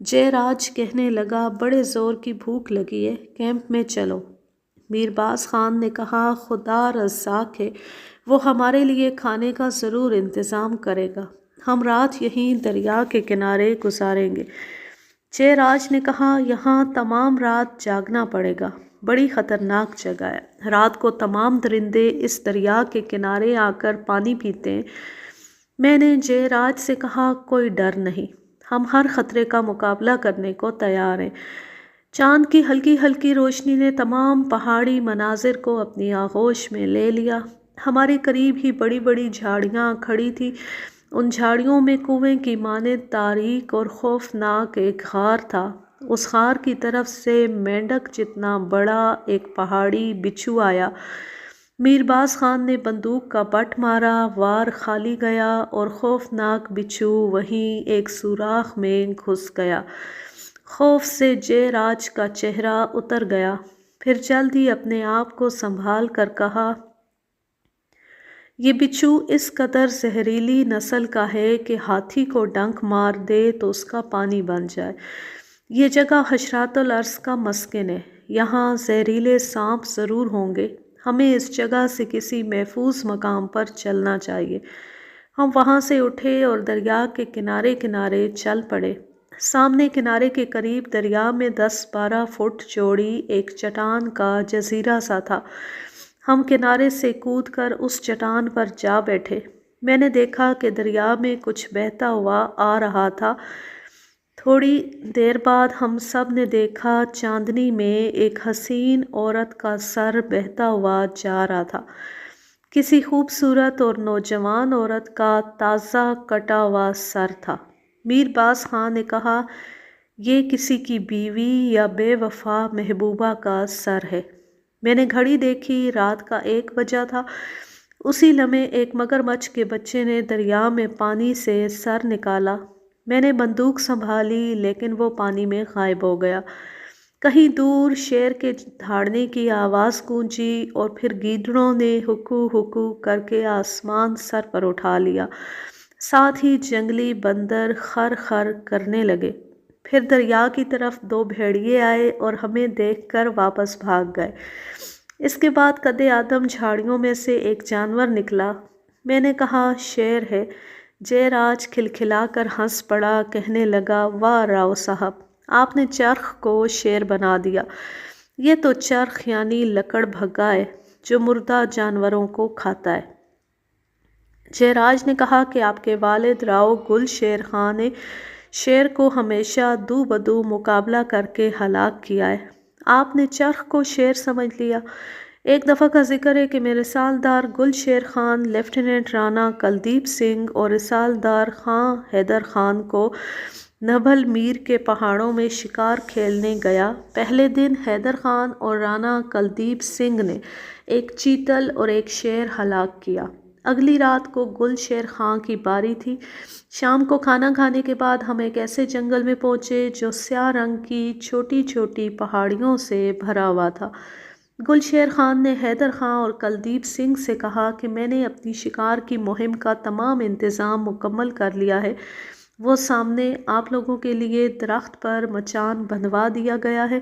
جے راج کہنے لگا بڑے زور کی بھوک لگی ہے، کیمپ میں چلو۔ میر باز خان نے کہا خدا رزاق ہے، وہ ہمارے لیے کھانے کا ضرور انتظام کرے گا، ہم رات یہیں دریا کے کنارے گزاریں گے۔ جے راج نے کہا یہاں تمام رات جاگنا پڑے گا، بڑی خطرناک جگہ ہے، رات کو تمام درندے اس دریا کے کنارے آ کر پانی پیتے ہیں۔ میں نے جے راج سے کہا کوئی ڈر نہیں، ہم ہر خطرے کا مقابلہ کرنے کو تیار ہیں۔ چاند کی ہلکی ہلکی روشنی نے تمام پہاڑی مناظر کو اپنی آغوش میں لے لیا۔ ہمارے قریب ہی بڑی بڑی جھاڑیاں کھڑی تھی، ان جھاڑیوں میں کنویں کی مانند تاریک اور خوفناک ایک غار تھا۔ اس غار کی طرف سے مینڈک جتنا بڑا ایک پہاڑی بچھو آیا۔ میر باز خان نے بندوق کا بٹ مارا، وار خالی گیا اور خوفناک بچھو وہیں ایک سوراخ میں گھس گیا۔ خوف سے جے راج کا چہرہ اتر گیا، پھر جلد ہی اپنے آپ کو سنبھال کر کہا یہ بچھو اس قدر زہریلی نسل کا ہے کہ ہاتھی کو ڈنک مار دے تو اس کا پانی بن جائے۔ یہ جگہ حشرات الارض کا مسکن ہے، یہاں زہریلے سانپ ضرور ہوں گے، ہمیں اس جگہ سے کسی محفوظ مقام پر چلنا چاہیے۔ ہم وہاں سے اٹھے اور دریا کے کنارے کنارے چل پڑے۔ سامنے کنارے کے قریب دریا میں 10-12 فٹ چوڑی ایک چٹان کا جزیرہ سا تھا۔ ہم کنارے سے کود کر اس چٹان پر جا بیٹھے۔ میں نے دیکھا کہ دریا میں کچھ بہتا ہوا آ رہا تھا۔ تھوڑی دیر بعد ہم سب نے دیکھا چاندنی میں ایک حسین عورت کا سر بہتا ہوا جا رہا تھا۔ کسی خوبصورت اور نوجوان عورت کا تازہ کٹا ہوا سر تھا۔ میر باز خان نے کہا یہ کسی کی بیوی یا بے وفا محبوبہ کا سر ہے۔ میں نے گھڑی دیکھی، رات کا 1 بجا تھا۔ اسی لمحے ایک مگرمچھ کے بچے نے دریا میں پانی سے سر نکالا۔ میں نے بندوق سنبھالی لیکن وہ پانی میں غائب ہو گیا۔ کہیں دور شیر کے دھاڑنے کی آواز گونجی اور پھر گیدڑوں نے ہکو ہکو کر کے آسمان سر پر اٹھا لیا، ساتھ ہی جنگلی بندر خر خر کرنے لگے۔ پھر دریا کی طرف 2 بھیڑیے آئے اور ہمیں دیکھ کر واپس بھاگ گئے۔ اس کے بعد قد آدم جھاڑیوں میں سے ایک جانور نکلا۔ میں نے کہا شیر ہے۔ جے راج کھلکھلا کر ہنس پڑا، کہنے لگا واہ راؤ صاحب، آپ نے چرخ کو شیر بنا دیا۔ یہ تو چرخ یعنی لکڑ بھگا ہے جو مردہ جانوروں کو کھاتا ہے۔ جے راج نے کہا کہ آپ کے والد راؤ گل شیر خان نے شیر کو ہمیشہ دو بدو مقابلہ کر کے ہلاک کیا ہے، آپ نے چرخ کو شیر سمجھ لیا۔ ایک دفعہ کا ذکر ہے کہ میرے رسالدار گل شیر خان لیفٹیننٹ رانا کلدیپ سنگھ اور رسالدار خان حیدر خان کو نبھل میر کے پہاڑوں میں شکار کھیلنے گیا۔ پہلے دن حیدر خان اور رانا کلدیپ سنگھ نے ایک چیتل اور ایک شیر ہلاک کیا۔ اگلی رات کو گل شیر خان کی باری تھی۔ شام کو کھانا کھانے کے بعد ہم ایک ایسے جنگل میں پہنچے جو سیاہ رنگ کی چھوٹی چھوٹی پہاڑیوں سے بھرا ہوا تھا۔ گل شیر خان نے حیدر خان اور کلدیپ سنگھ سے کہا کہ میں نے اپنی شکار کی مہم کا تمام انتظام مکمل کر لیا ہے، وہ سامنے آپ لوگوں کے لیے درخت پر مچان بندھوا دیا گیا ہے،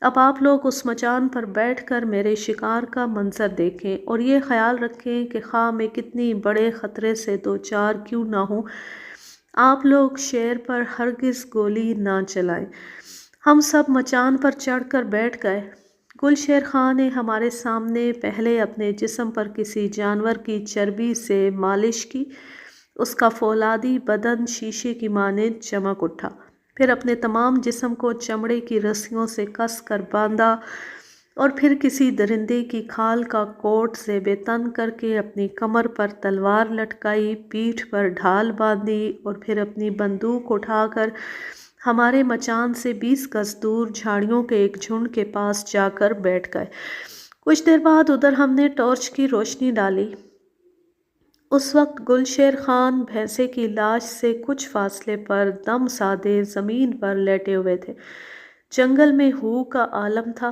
اب آپ لوگ اس مچان پر بیٹھ کر میرے شکار کا منظر دیکھیں اور یہ خیال رکھیں کہ خواہ میں کتنی بڑے خطرے سے دوچار کیوں نہ ہوں، آپ لوگ شیر پر ہرگز گولی نہ چلائیں۔ ہم سب مچان پر چڑھ کر بیٹھ گئے۔ گل شیر خان نے ہمارے سامنے پہلے اپنے جسم پر کسی جانور کی چربی سے مالش کی، اس کا فولادی بدن شیشے کی مانند چمک اٹھا، پھر اپنے تمام جسم کو چمڑے کی رسیوں سے کس کر باندھا اور پھر کسی درندے کی کھال کا کوٹ زیب تن کر کے اپنی کمر پر تلوار لٹکائی، پیٹھ پر ڈھال باندھی اور پھر اپنی بندوق اٹھا کر ہمارے مچان سے 20 گز دور جھاڑیوں کے ایک جھنڈ کے پاس جا کر بیٹھ گئے۔ کچھ دیر بعد ادھر ہم نے ٹارچ کی روشنی ڈالی۔ اس وقت گل شیر خان بھینسے کی لاش سے کچھ فاصلے پر دم سادے زمین پر لیٹے ہوئے تھے۔ جنگل میں ہو کا عالم تھا۔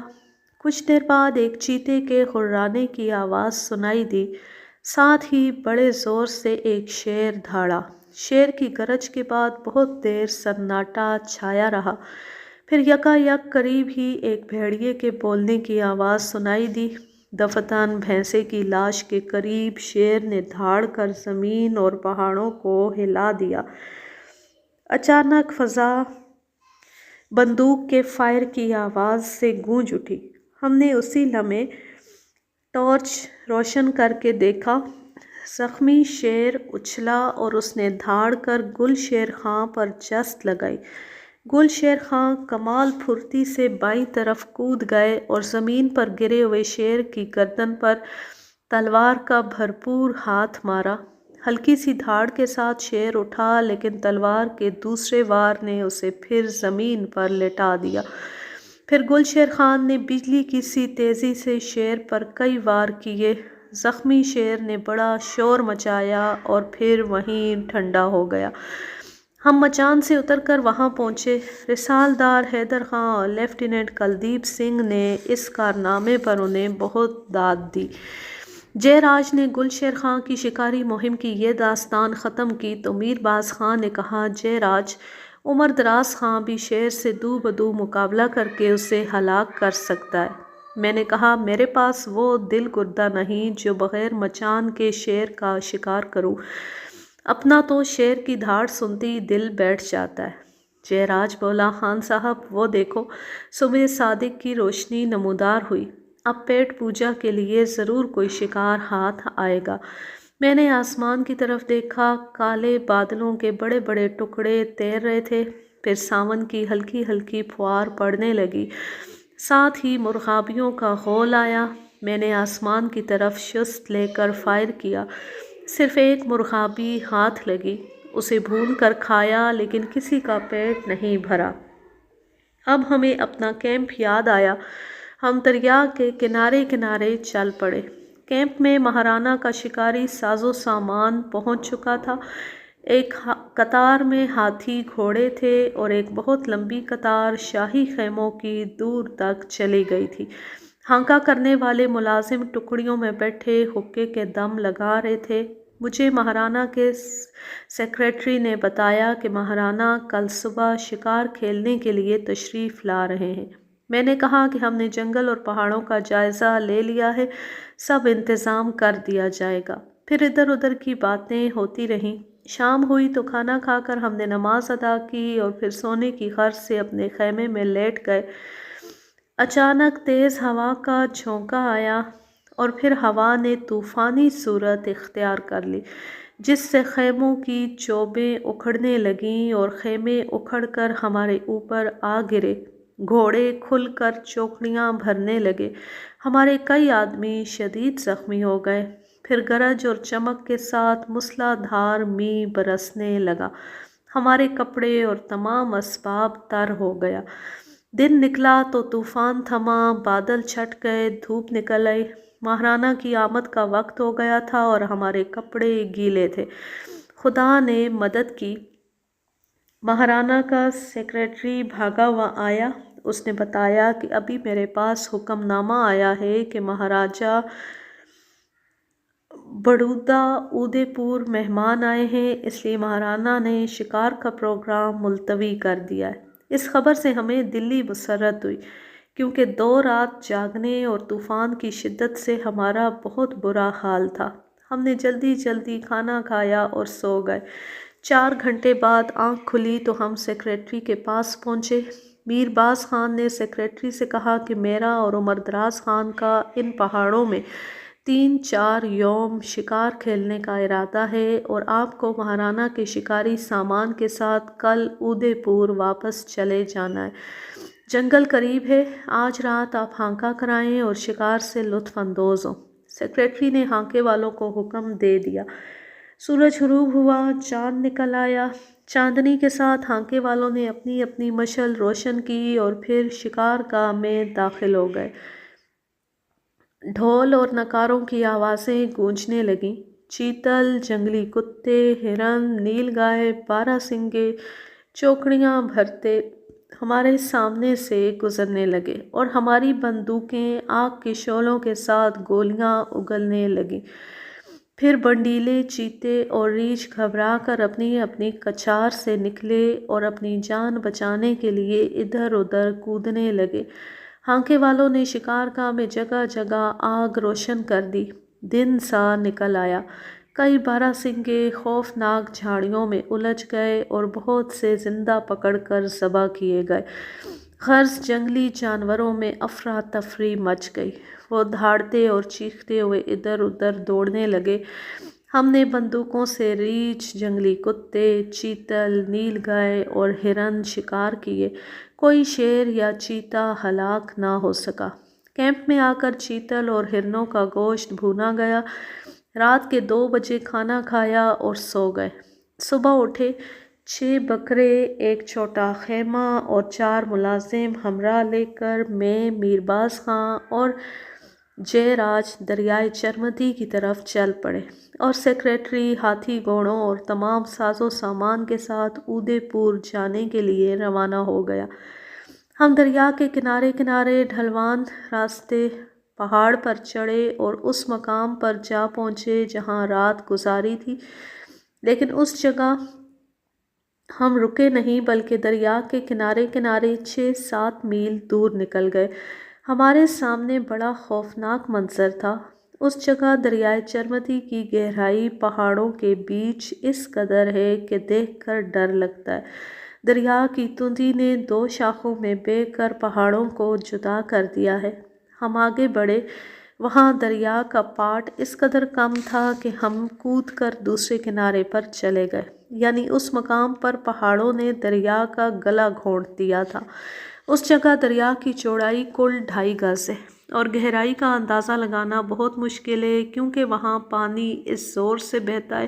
کچھ دیر بعد ایک چیتے کے غرانے کی آواز سنائی دی، ساتھ ہی بڑے زور سے ایک شیر دھاڑا۔ شیر کی گرج کے بعد بہت دیر سناٹا چھایا رہا، پھر یکا یک قریب ہی ایک بھیڑیے کے بولنے کی آواز سنائی دی۔ دفتن بھینسے کی لاش کے قریب شیر نے دھاڑ کر زمین اور پہاڑوں کو ہلا دیا۔ اچانک فضا بندوق کے فائر کی آواز سے گونج اٹھی۔ ہم نے اسی لمحے ٹارچ روشن کر کے دیکھا۔ زخمی شیر اچھلا اور اس نے دھاڑ کر گل شیر خاں پر جست لگائی۔ گل شیر خاں کمال پھرتی سے بائیں طرف کود گئے اور زمین پر گرے ہوئے شیر کی گردن پر تلوار کا بھرپور ہاتھ مارا۔ ہلکی سی دھاڑ کے ساتھ شیر اٹھا، لیکن تلوار کے دوسرے وار نے اسے پھر زمین پر لٹا دیا۔ پھر گل شیر خان نے بجلی کی سی تیزی سے شیر پر کئی وار کیے۔ زخمی شیر نے بڑا شور مچایا اور پھر وہیں ٹھنڈا ہو گیا۔ ہم مچان سے اتر کر وہاں پہنچے۔ رسالدار حیدر خان اور لیفٹیننٹ کلدیپ سنگھ نے اس کارنامے پر انہیں بہت داد دی۔ جے راج نے گل شیر خان کی شکاری مہم کی یہ داستان ختم کی تو میر باز خان نے کہا، جے راج، عمر دراز خان بھی شیر سے دو بدو مقابلہ کر کے اسے ہلاک کر سکتا ہے۔ میں نے کہا، میرے پاس وہ دل گردہ نہیں جو بغیر مچان کے شیر کا شکار کروں، اپنا تو شیر کی دھاڑ سنتے ہی دل بیٹھ جاتا ہے۔ جے راج بولا، خان صاحب وہ دیکھو، صبح صادق کی روشنی نمودار ہوئی، اب پیٹ پوجا کے لیے ضرور کوئی شکار ہاتھ آئے گا۔ میں نے آسمان کی طرف دیکھا، کالے بادلوں کے بڑے بڑے ٹکڑے تیر رہے تھے، پھر ساون کی ہلکی ہلکی پھوار پڑنے لگی، ساتھ ہی مرغابیوں کا غول آیا۔ میں نے آسمان کی طرف شست لے کر فائر کیا، صرف ایک مرغابی ہاتھ لگی، اسے بھون کر کھایا، لیکن کسی کا پیٹ نہیں بھرا۔ اب ہمیں اپنا کیمپ یاد آیا، ہم دریا کے کنارے کنارے چل پڑے۔ کیمپ میں مہارانا کا شکاری ساز و سامان پہنچ چکا تھا۔ ایک قطار میں ہاتھی گھوڑے تھے اور ایک بہت لمبی قطار شاہی خیموں کی دور تک چلی گئی تھی۔ ہانکا کرنے والے ملازم ٹکڑیوں میں بیٹھے حقے کے دم لگا رہے تھے۔ مجھے مہارانا کے سیکریٹری نے بتایا کہ مہارانا کل صبح شکار کھیلنے کے لیے تشریف لا رہے ہیں۔ میں نے کہا کہ ہم نے جنگل اور پہاڑوں کا جائزہ لے لیا ہے، سب انتظام کر دیا جائے گا۔ پھر ادھر ادھر کی باتیں ہوتی رہیں۔ شام ہوئی تو کھانا کھا کر ہم نے نماز ادا کی اور پھر سونے کی غرض سے اپنے خیمے میں لیٹ گئے۔ اچانک تیز ہوا کا جھونکا آیا اور پھر ہوا نے طوفانی صورت اختیار کر لی، جس سے خیموں کی چوبیں اکھڑنے لگیں اور خیمے اکھڑ کر ہمارے اوپر آ گرے۔ گھوڑے کھل کر چوکڑیاں بھرنے لگے، ہمارے کئی آدمی شدید زخمی ہو گئے۔ پھر گرج اور چمک کے ساتھ موسلا دھار مینہ برسنے لگا، ہمارے کپڑے اور تمام اسباب تر ہو گیا۔ دن نکلا تو طوفان تھما، بادل چھٹ گئے، دھوپ نکل آئی۔ مہارانا کی آمد کا وقت ہو گیا تھا اور ہمارے کپڑے گیلے تھے۔ خدا نے مدد کی۔ مہارانا کا سیکریٹری بھاگا ہوا آیا، اس نے بتایا کہ ابھی میرے پاس حکم نامہ آیا ہے کہ مہاراجا بڑودہ اودے پور مہمان آئے ہیں، اس لیے مہارانا نے شکار کا پروگرام ملتوی کر دیا ہے۔ اس خبر سے ہمیں دلی مسرت ہوئی، کیونکہ 2 رات جاگنے اور طوفان کی شدت سے ہمارا بہت برا حال تھا۔ ہم نے جلدی جلدی کھانا کھایا اور سو گئے۔ 4 گھنٹے بعد آنکھ کھلی تو ہم سیکریٹری کے پاس پہنچے۔ میر باز خان نے سیکریٹری سے کہا کہ میرا اور عمر دراز خان کا ان پہاڑوں میں 3-4 یوم شکار کھیلنے کا ارادہ ہے اور آپ کو مہارانا کے شکاری سامان کے ساتھ کل اودے پور واپس چلے جانا ہے۔ جنگل قریب ہے، آج رات آپ ہانکا کرائیں اور شکار سے لطف اندوز ہوں۔ سیکریٹری نے ہانکے والوں کو حکم دے دیا۔ سورج غروب ہوا، چاند نکل آیا۔ چاندنی کے ساتھ ہانکے والوں نے اپنی اپنی مشعل روشن کی اور پھر شکار گاہ میں داخل ہو گئے۔ ڈھول اور نکاروں کی آوازیں گونجنے لگیں۔ چیتل، جنگلی کتے، ہرن، نیل گائے، باراسنگے چوکڑیاں بھرتے ہمارے سامنے سے گزرنے لگے اور ہماری بندوقیں آگ کے شعلوں کے ساتھ گولیاں اگلنے لگیں۔ پھر بنڈیلے، چیتے اور ریچھ گھبرا کر اپنی اپنی کچار سے نکلے اور اپنی جان بچانے کے لیے ادھر ادھر کودنے لگے۔ ہانکے والوں نے شکار گاہ میں جگہ جگہ آگ روشن کر دی۔ دن سا نکل آیا۔ کئی باراسنگے خوفناک جھاڑیوں میں الجھ گئے اور بہت سے زندہ پکڑ کر ذبح کیے گئے۔ غرض جنگلی جانوروں میں افراتفری مچ گئی۔ وہ دھاڑتے اور چیختے ہوئے ادھر ادھر دوڑنے لگے۔ ہم نے بندوقوں سے ریچھ، جنگلی کتے، چیتل، نیل گائے اور ہرن شکار کیے۔ کوئی شیر یا چیتا ہلاک نہ ہو سکا۔ کیمپ میں آ کر چیتل اور ہرنوں کا گوشت بھونا گیا۔ رات کے 2 بجے کھانا کھایا اور سو گئے۔ صبح اٹھے، 6 بکرے، ایک چھوٹا خیمہ اور 4 ملازم ہمراہ لے کر میں، میرباز خاں اور جے راج دریائے چرمتی کی طرف چل پڑے اور سیکریٹری ہاتھی گھوڑوں اور تمام ساز و سامان کے ساتھ اودے پور جانے کے لیے روانہ ہو گیا۔ ہم دریا کے کنارے کنارے ڈھلوان راستے پہاڑ پر چڑھے اور اس مقام پر جا پہنچے جہاں رات گزاری تھی، لیکن اس جگہ ہم رکے نہیں بلکہ دریا کے کنارے کنارے 6-7 میل دور نکل گئے۔ ہمارے سامنے بڑا خوفناک منظر تھا۔ اس جگہ دریائے چرمتی کی گہرائی پہاڑوں کے بیچ اس قدر ہے کہ دیکھ کر ڈر لگتا ہے۔ دریا کی تندی نے 2 شاخوں میں بہہ کر پہاڑوں کو جدا کر دیا ہے۔ ہم آگے بڑھے۔ وہاں دریا کا پاٹ اس قدر کم تھا کہ ہم کود کر دوسرے کنارے پر چلے گئے، یعنی اس مقام پر پہاڑوں نے دریا کا گلا گھونٹ دیا تھا۔ اس جگہ دریا کی چوڑائی کل 2.5 گز ہے اور گہرائی کا اندازہ لگانا بہت مشکل ہے، کیونکہ وہاں پانی اس زور سے بہتا ہے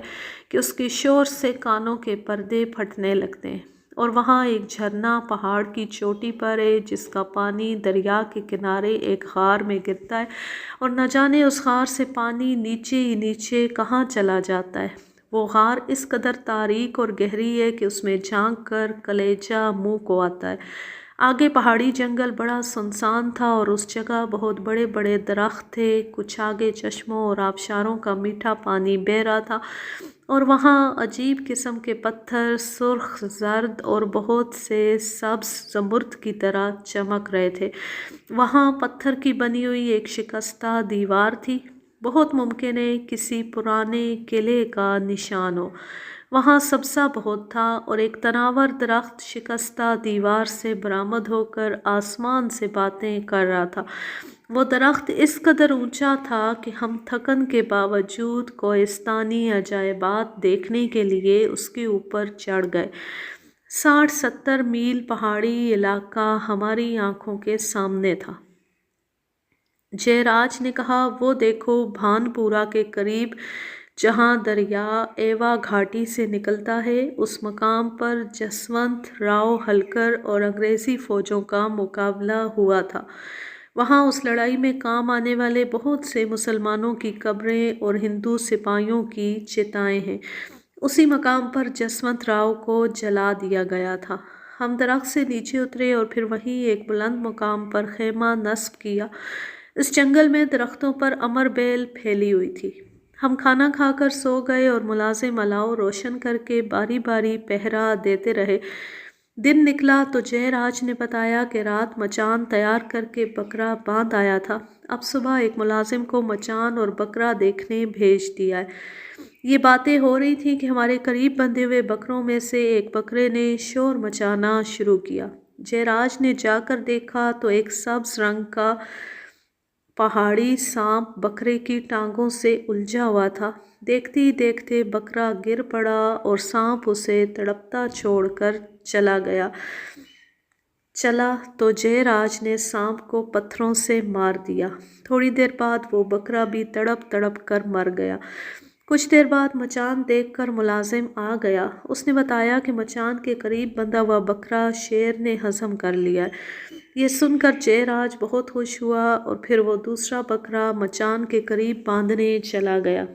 کہ اس کے شور سے کانوں کے پردے پھٹنے لگتے ہیں، اور وہاں ایک جھرنا پہاڑ کی چوٹی پر ہے جس کا پانی دریا کے کنارے ایک غار میں گرتا ہے، اور نہ جانے اس غار سے پانی نیچے ہی نیچے کہاں چلا جاتا ہے۔ وہ غار اس قدر تاریک اور گہری ہے کہ اس میں جھانک کر کلیجہ منہ کو آتا ہے۔ آگے پہاڑی جنگل بڑا سنسان تھا اور اس جگہ بہت بڑے بڑے درخت تھے۔ کچھ آگے چشموں اور آبشاروں کا میٹھا پانی بہہ رہا تھا، اور وہاں عجیب قسم کے پتھر سرخ، زرد اور بہت سے سبز زمرد کی طرح چمک رہے تھے۔ وہاں پتھر کی بنی ہوئی ایک شکستہ دیوار تھی، بہت ممکن ہے کسی پرانے قلعے کا نشان ہو۔ وہاں سبزہ بہت تھا اور ایک تناور درخت شکستہ دیوار سے برآمد ہو کر آسمان سے باتیں کر رہا تھا۔ وہ درخت اس قدر اونچا تھا کہ ہم تھکن کے باوجود کوہستانی عجائبات دیکھنے کے لیے اس کے اوپر چڑھ گئے۔ 60-70 میل پہاڑی علاقہ ہماری آنکھوں کے سامنے تھا۔ جے راج نے کہا، وہ دیکھو بھان پورہ کے قریب جہاں دریا ایوا گھاٹی سے نکلتا ہے، اس مقام پر جسونت راؤ ہلکر اور انگریزی فوجوں کا مقابلہ ہوا تھا۔ وہاں اس لڑائی میں کام آنے والے بہت سے مسلمانوں کی قبریں اور ہندو سپاہیوں کی چتائیں ہیں۔ اسی مقام پر جسونت راؤ کو جلا دیا گیا تھا۔ ہم درخت سے نیچے اترے اور پھر وہیں ایک بلند مقام پر خیمہ نصب کیا۔ اس جنگل میں درختوں پر امر بیل پھیلی ہوئی تھی۔ ہم کھانا کھا کر سو گئے اور ملازم الاؤ روشن کر کے باری باری پہرا دیتے رہے۔ دن نکلا تو جے راج نے بتایا کہ رات مچان تیار کر کے بکرا باندھ آیا تھا۔ اب صبح ایک ملازم کو مچان اور بکرا دیکھنے بھیج دیا ہے۔ یہ باتیں ہو رہی تھیں کہ ہمارے قریب بندھے ہوئے بکروں میں سے ایک بکرے نے شور مچانا شروع کیا۔ جے راج نے جا کر دیکھا تو ایک سبز رنگ کا پہاڑی سانپ بکرے کی ٹانگوں سے الجھا ہوا تھا۔ دیکھتے ہی دیکھتے بکرا گر پڑا اور سانپ اسے تڑپتا چھوڑ کر چلا تو جے راج نے سانپ کو پتھروں سے مار دیا۔ تھوڑی دیر بعد وہ بکرا بھی تڑپ تڑپ کر مر گیا۔ کچھ دیر بعد مچان دیکھ کر ملازم آ گیا۔ اس نے بتایا کہ مچان کے قریب بندھا ہوا بکرا شیر نے ہضم کر لیا ہے۔ یہ سن کر جے راج بہت خوش ہوا اور پھر وہ دوسرا بکرا مچان کے قریب باندھنے چلا گیا۔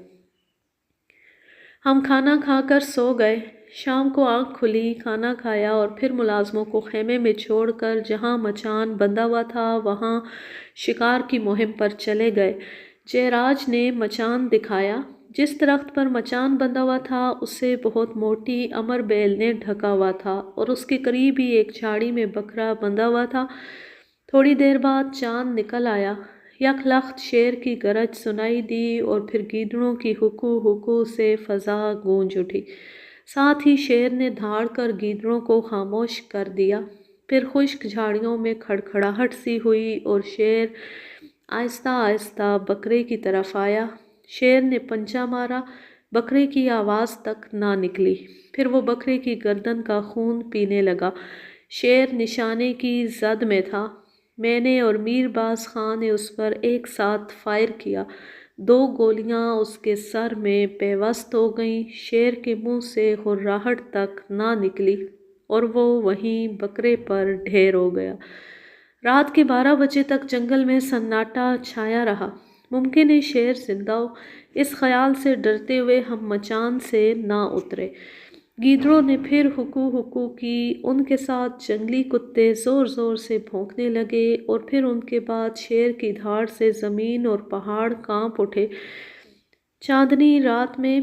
ہم کھانا کھا کر سو گئے۔ شام کو آنکھ کھلی، کھانا کھایا اور پھر ملازموں کو خیمے میں چھوڑ کر جہاں مچان بندھا ہوا تھا وہاں شکار کی مہم پر چلے گئے۔ جے راج نے مچان دکھایا۔ جس درخت پر مچان بندھا ہوا تھا اسے بہت موٹی امر بیل نے ڈھکا ہوا تھا اور اس کے قریب ہی ایک جھاڑی میں بکرا بندھا ہوا تھا۔ تھوڑی دیر بعد چاند نکل آیا، یک لخت شیر کی گرج سنائی دی اور پھر گیدڑوں کی ہکو ہکو سے فضا گونج اٹھی۔ ساتھ ہی شیر نے دھاڑ کر گیدڑوں کو خاموش کر دیا۔ پھر خشک جھاڑیوں میں کھڑکھڑاہٹ سی ہوئی اور شیر آہستہ آہستہ بکرے کی طرف آیا۔ شیر نے پنجہ مارا، بکرے کی آواز تک نہ نکلی۔ پھر وہ بکرے کی گردن کا خون پینے لگا۔ شیر نشانے کی زد میں تھا۔ میں نے اور میر باز خان نے اس پر ایک ساتھ فائر کیا۔ 2 گولیاں اس کے سر میں پیوست ہو گئیں۔ شیر کے منہ سے ہراہٹ تک نہ نکلی اور وہ وہیں بکرے پر ڈھیر ہو گیا۔ رات کے 12 بجے تک جنگل میں سناٹا چھایا رہا۔ ممکن ہے شیر زندہ ہو، اس خیال سے ڈرتے ہوئے ہم مچان سے نہ اترے۔ گیدڑوں نے پھر ہکو ہکو کی، ان کے ساتھ جنگلی کتے زور زور سے بھونکنے لگے اور پھر ان کے بعد شیر کی دھاڑ سے زمین اور پہاڑ کانپ اٹھے۔ چاندنی رات میں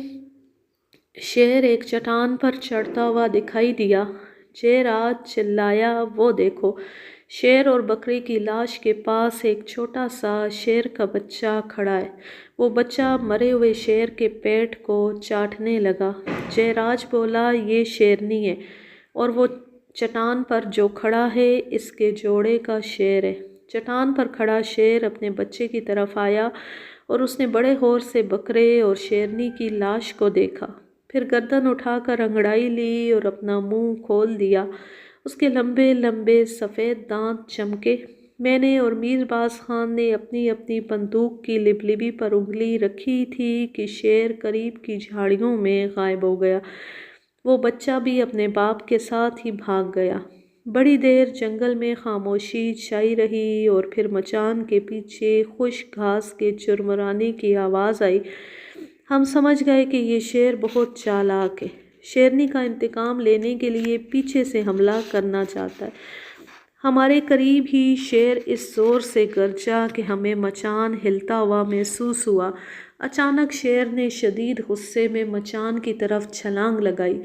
شیر ایک چٹان پر چڑھتا ہوا دکھائی دیا۔ جے راج چلایا، وہ دیکھو! شیر اور بکرے کی لاش کے پاس ایک چھوٹا سا شیر کا بچہ کھڑا ہے۔ وہ بچہ مرے ہوئے شیر کے پیٹ کو چاٹنے لگا۔ جے راج بولا، یہ شیرنی ہے اور وہ چٹان پر جو کھڑا ہے اس کے جوڑے کا شیر ہے۔ چٹان پر کھڑا شیر اپنے بچے کی طرف آیا اور اس نے بڑے غور سے بکرے اور شیرنی کی لاش کو دیکھا۔ پھر گردن اٹھا کر انگڑائی لی اور اپنا منہ کھول دیا۔ اس کے لمبے لمبے سفید دانت چمکے۔ میں نے اور میر باز خان نے اپنی اپنی بندوق کی لبلبی پر انگلی رکھی تھی کہ شیر قریب کی جھاڑیوں میں غائب ہو گیا۔ وہ بچہ بھی اپنے باپ کے ساتھ ہی بھاگ گیا۔ بڑی دیر جنگل میں خاموشی چھائی رہی اور پھر مچان کے پیچھے خشک گھاس کے چرمرانے کی آواز آئی۔ ہم سمجھ گئے کہ یہ شیر بہت چالاک ہے، شیرنی کا انتقام لینے کے لیے پیچھے سے حملہ کرنا چاہتا ہے۔ ہمارے قریب ہی شیر اس زور سے گرجا کہ ہمیں مچان ہلتا ہوا محسوس ہوا۔ اچانک شیر نے شدید غصے میں مچان کی طرف چھلانگ لگائی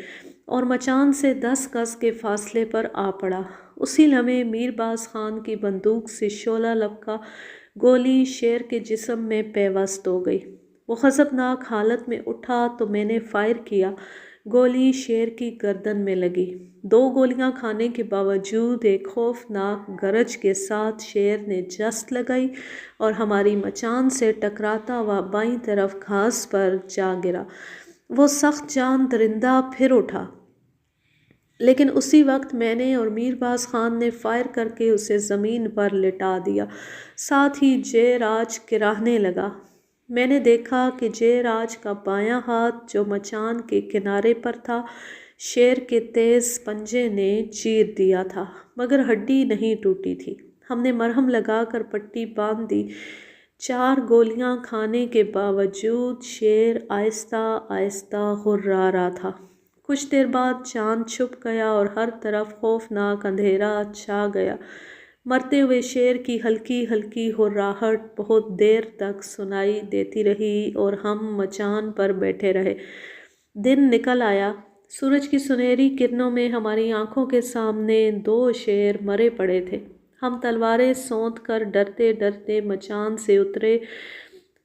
اور مچان سے 10 گز کے فاصلے پر آ پڑا۔ اسی لمحے میر باز خان کی بندوق سے شعلہ لبکا گولی شیر کے جسم میں پیوست ہو گئی۔ وہ غضبناک حالت میں اٹھا تو میں نے فائر کیا۔ گولی شیر کی گردن میں لگی۔ 2 گولیاں کھانے کے باوجود ایک خوفناک گرج کے ساتھ شیر نے جست لگائی اور ہماری مچان سے ٹکراتا ہوا بائیں طرف گھاس پر جا گرا۔ وہ سخت جان درندہ پھر اٹھا، لیکن اسی وقت میں نے اور میر باز خان نے فائر کر کے اسے زمین پر لٹا دیا۔ ساتھ ہی جے راج کراہنے لگا۔ میں نے دیکھا کہ جے راج کا بایاں ہاتھ جو مچان کے کنارے پر تھا شیر کے تیز پنجے نے چیر دیا تھا، مگر ہڈی نہیں ٹوٹی تھی۔ ہم نے مرہم لگا کر پٹی باندھ دی۔ 4 گولیاں کھانے کے باوجود شیر آہستہ آہستہ ہررا رہا تھا۔ کچھ دیر بعد چاند چھپ گیا اور ہر طرف خوفناک اندھیرا چھا گیا۔ مرتے ہوئے شیر کی ہلکی ہلکی ہرراہٹ بہت دیر تک سنائی دیتی رہی اور ہم مچان پر بیٹھے رہے۔ دن نکل آیا۔ سورج کی سنہری کرنوں میں ہماری آنکھوں کے سامنے 2 شیر مرے پڑے تھے۔ ہم تلواریں سونت کر ڈرتے ڈرتے مچان سے اترے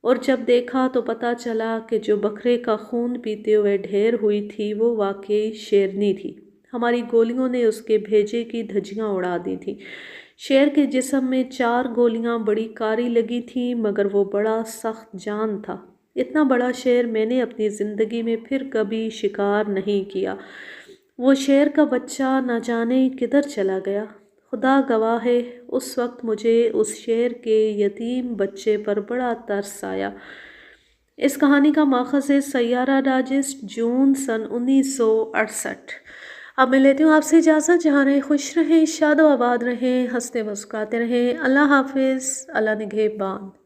اور جب دیکھا تو پتہ چلا کہ جو بکرے کا خون پیتے ہوئے ڈھیر ہوئی تھی وہ واقعی شیرنی تھی۔ ہماری گولیوں نے اس کے بھیجے کی دھجیاں اڑا دی تھیں۔ شیر کے جسم میں 4 گولیاں بڑی کاری لگی تھیں، مگر وہ بڑا سخت جان تھا۔ اتنا بڑا شیر میں نے اپنی زندگی میں پھر کبھی شکار نہیں کیا۔ وہ شیر کا بچہ نہ جانے کدھر چلا گیا۔ خدا گواہ ہے اس وقت مجھے اس شیر کے یتیم بچے پر بڑا ترس آیا۔ اس کہانی کا ماخذ ہے سیارہ ڈائجسٹ، جون سن 1968۔ اب میں لیتی ہوں آپ سے اجازت۔ جہاں رہیں خوش رہیں، شاد و آباد رہیں، ہنستے مسکراتے رہیں۔ اللہ حافظ، اللہ نگہبان۔